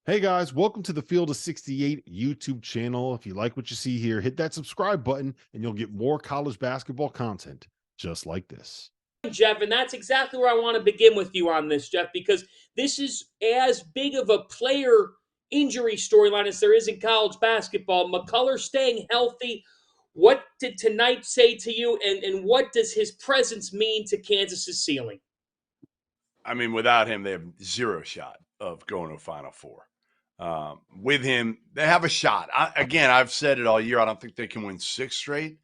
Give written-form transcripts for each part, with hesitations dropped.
Hey guys, welcome to the Field of 68 YouTube channel. If you like what you see here, hit that subscribe button and you'll get more college basketball content just like this. Jeff, and that's exactly where I want to begin with you on this, Jeff, because this is as big of a player injury storyline as there is in college basketball. McCullough staying healthy. What did tonight say to you, and what does his presence mean to Kansas's ceiling? I mean, without him, they have zero shot of going to a Final Four. With him, they have a shot. I've said it all year. I don't think they can win 6 straight.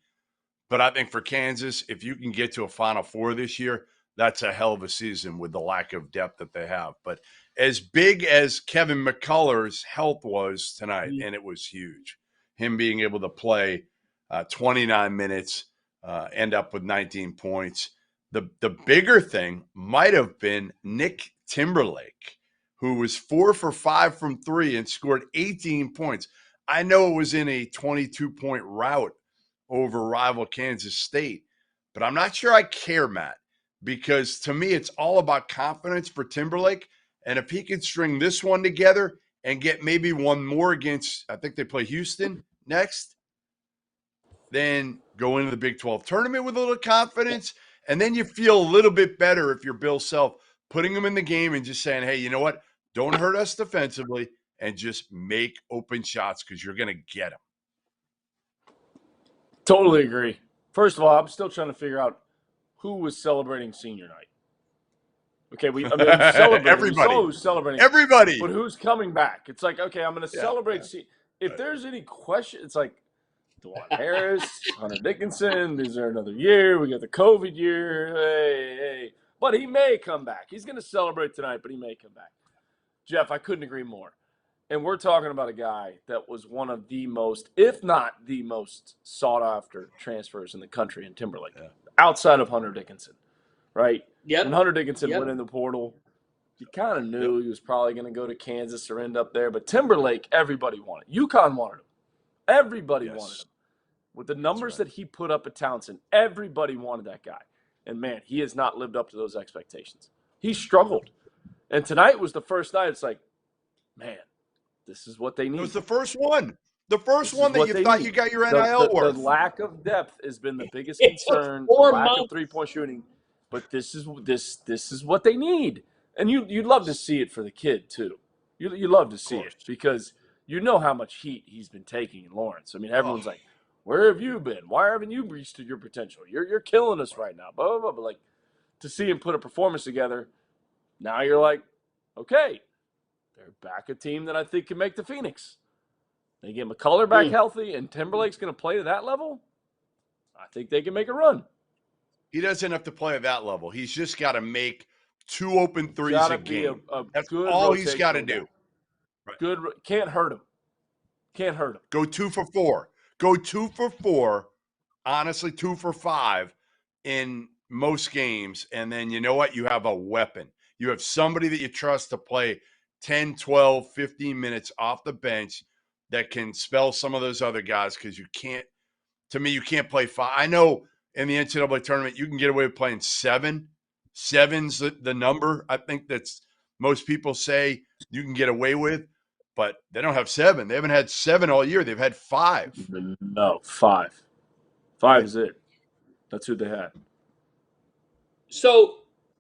But I think for Kansas, if you can get to a Final Four this year, that's a hell of a season with the lack of depth that they have. But as big as Kevin McCullough's health was tonight, and it was huge, him being able to play 29 minutes, end up with 19 points. The bigger thing might have been Nick Timberlake, who was 4 for 5 from 3 and scored 18 points. I know it was in a 22-point rout over rival Kansas State, but I'm not sure I care, Matt, because to me, it's all about confidence for Timberlake. And if he can string this one together and get maybe one more against, I think they play Houston next, then go into the Big 12 tournament with a little confidence. And then you feel a little bit better if you're Bill Self, putting him in the game and just saying, hey, you know what? Don't hurt us defensively and just make open shots because you're going to get them. Totally agree. First of all, I'm still trying to figure out who was celebrating senior night. Okay, celebrating. Everybody. Who's celebrating. Everybody. But who's coming back? It's like, okay, I'm going to celebrate. If there's any question, it's like DeJuan Harris, Hunter Dickinson. Is there another year? We got the COVID year. Hey. But he may come back. He's going to celebrate tonight, but he may come back. Jeff, I couldn't agree more. And we're talking about a guy that was one of the most, if not the most sought-after transfers in the country in Timberlake, outside of Hunter Dickinson, right? Yep. When Hunter Dickinson went in the portal, you kind of knew he was probably going to go to Kansas or end up there. But Timberlake, everybody wanted. UConn wanted him. Everybody wanted him. With the numbers that he put up at Townsend, everybody wanted that guy. And, man, he has not lived up to those expectations. He struggled. And tonight was the first night. It's like, man, this is what they need. It was the first one. The first one that you thought you got your NIL worth. The lack of depth has been the biggest concern. Lack of three-point shooting. But this is what they need. And you'd love to see it for the kid, too. You love to see it because you know how much heat he's been taking in Lawrence. I mean, everyone's like, where have you been? Why haven't you reached your potential? You're killing us right now. Blah, blah, blah. But, like, to see him put a performance together, now you're like, okay, they're back a team that I think can make the Phoenix. They get McCullough back healthy, and Timberlake's going to play to that level. I think they can make a run. He doesn't have to play at that level. He's just got to make 2 open threes a game. That's all he's got to do. Right. Good. Can't hurt him. Can't hurt him. Go 2 for 4. Go 2 for 4. Honestly, 2 for 5 in most games. And then you know what? You have a weapon. You have somebody that you trust to play 10, 12, 15 minutes off the bench that can spell some of those other guys because you can't – to me, you can't play 5. I know in the NCAA tournament you can get away with playing 7. 7's the number I think that's most people say you can get away with, but they don't have 7. They haven't had 7 all year. They've had 5. No, 5. 5 is it. That's who they had. So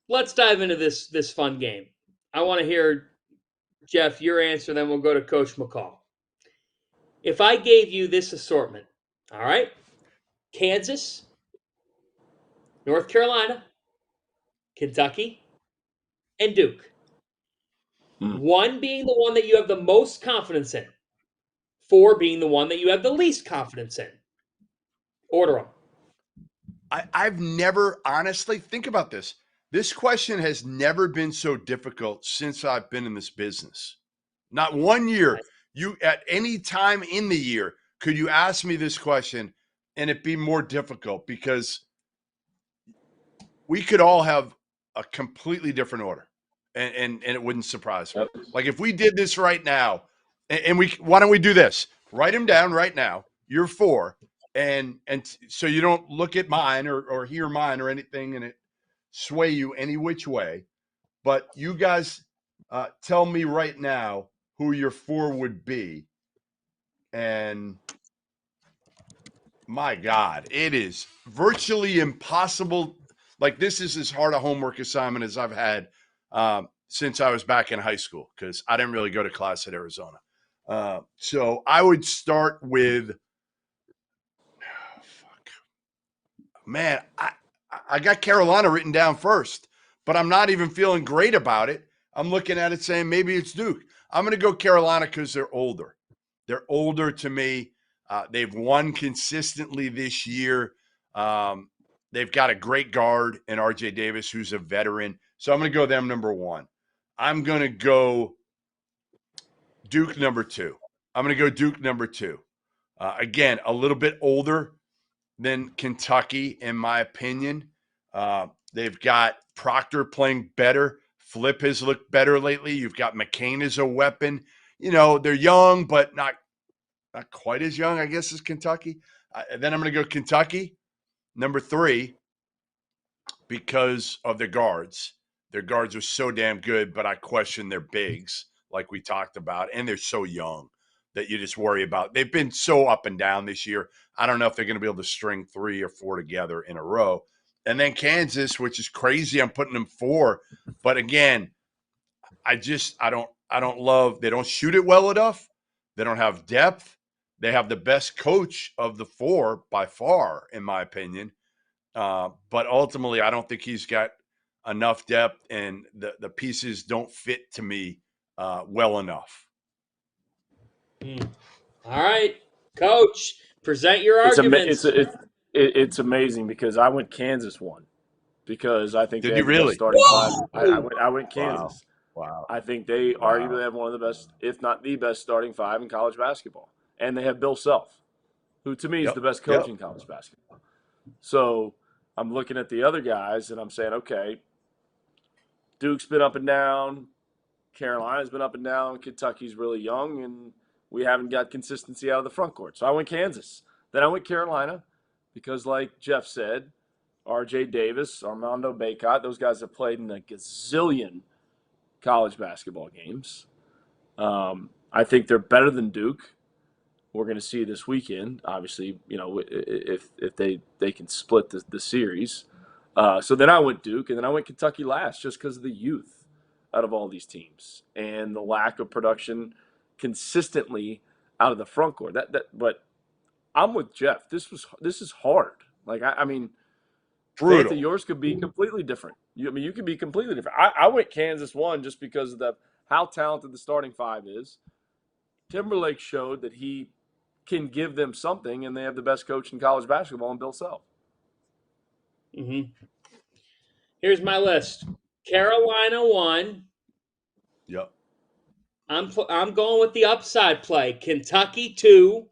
let's dive into this fun game. I want to hear – Jeff, your answer, then we'll go to Coach McCall. If I gave you this assortment, all right, Kansas, North Carolina, Kentucky, and Duke. 1 being the one that you have the most confidence in, 4 being the one that you have the least confidence in. Order them. I've never, honestly, think about this. This question has never been so difficult since I've been in this business. Not one year, you at any time in the year, could you ask me this question and it be more difficult because we could all have a completely different order and it wouldn't surprise me. Like if we did this right now and why don't we do this? Write them down right now. You're 4 and so you don't look at mine or hear mine or anything and it sway you any which way. But you guys tell me right now who your 4 would be. And my God, it is virtually impossible. Like, this is as hard a homework assignment as I've had since I was back in high school, because I didn't really go to class at Arizona. So I would start with, man, I got Carolina written down first, but I'm not even feeling great about it. I'm looking at it saying maybe it's Duke. I'm going to go Carolina because they're older. They're older to me. They've won consistently this year. They've got a great guard in RJ Davis, who's a veteran. So I'm going to go them number 1. I'm going to go Duke number 2. I'm going to go Duke number 2. Again, a little bit older than Kentucky, in my opinion. They've got Proctor playing better. Flip has looked better lately. You've got McCain as a weapon. You know, they're young, but not quite as young, I guess, as Kentucky. Then I'm going to go Kentucky, number 3, because of their guards. Their guards are so damn good, but I question their bigs, like we talked about, and they're so young that you just worry about. They've been so up and down this year. I don't know if they're going to be able to string 3 or 4 together in a row. And then Kansas, which is crazy. I'm putting them 4. But again, I don't love, they don't shoot it well enough. They don't have depth. They have the best coach of the 4 by far, in my opinion. But ultimately, I don't think he's got enough depth, and the pieces don't fit to me well enough. All right, Coach, present your arguments. It's amazing because I went Kansas 1 because I think Did they you have the really? best starting 5. I went Kansas. Wow. I think they arguably have one of the best, if not the best, starting 5 in college basketball. And they have Bill Self, who to me is the best coach in college basketball. So I'm looking at the other guys and I'm saying, okay, Duke's been up and down. Carolina's been up and down. Kentucky's really young, and we haven't got consistency out of the front court. So I went Kansas. Then I went Carolina because, like Jeff said, RJ Davis, Armando Bacot, those guys have played in a gazillion college basketball games. I think they're better than Duke. We're going to see this weekend, obviously, you know, if they can split the series. So then I went Duke, and then I went Kentucky last just because of the youth out of all these teams and the lack of production consistently out of the front court. But I'm with Jeff. This is hard. Like I mean, brutal. Fanta, yours could be completely different. You could be completely different. I went Kansas 1 just because of how talented the starting 5 is. Timberlake showed that he can give them something, and they have the best coach in college basketball in Bill Self. Here's my list. Carolina 1. Yep. I'm going with the upside play. Kentucky 2,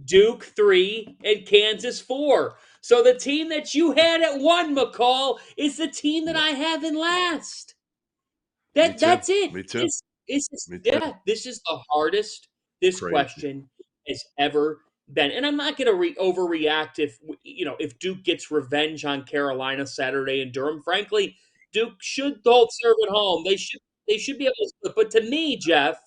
Duke 3, and Kansas 4. So the team that you had at 1, McCall, is the team that I have in last. That's it. Me too. This is the hardest this question has ever been. And I'm not going to overreact if Duke gets revenge on Carolina Saturday in Durham. Frankly, Duke should hold serve at home. They should be able to. But to me, Jeff,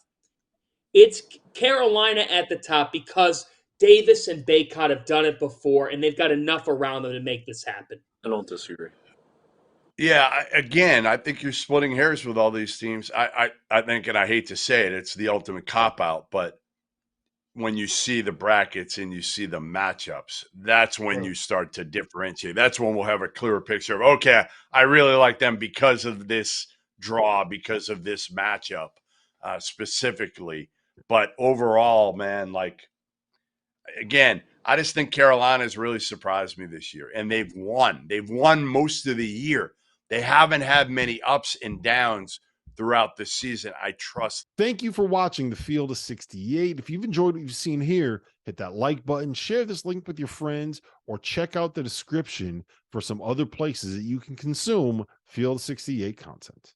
it's Carolina at the top because Davis and Bacot have done it before, and they've got enough around them to make this happen. I don't disagree. Yeah, I think you're splitting hairs with all these teams. I think, and I hate to say it, it's the ultimate cop-out, but when you see the brackets and you see the matchups, that's when you start to differentiate. That's when we'll have a clearer picture of, okay, I really like them because of this draw, because of this matchup specifically. But overall, man, like, again, I just think Carolina's really surprised me this year, and they've won. They've won most of the year. They haven't had many ups and downs throughout the season. I trust. Thank you for watching the Field of 68. If you've enjoyed what you've seen here, hit that like button, share this link with your friends, or check out the description for some other places that you can consume Field of 68 content.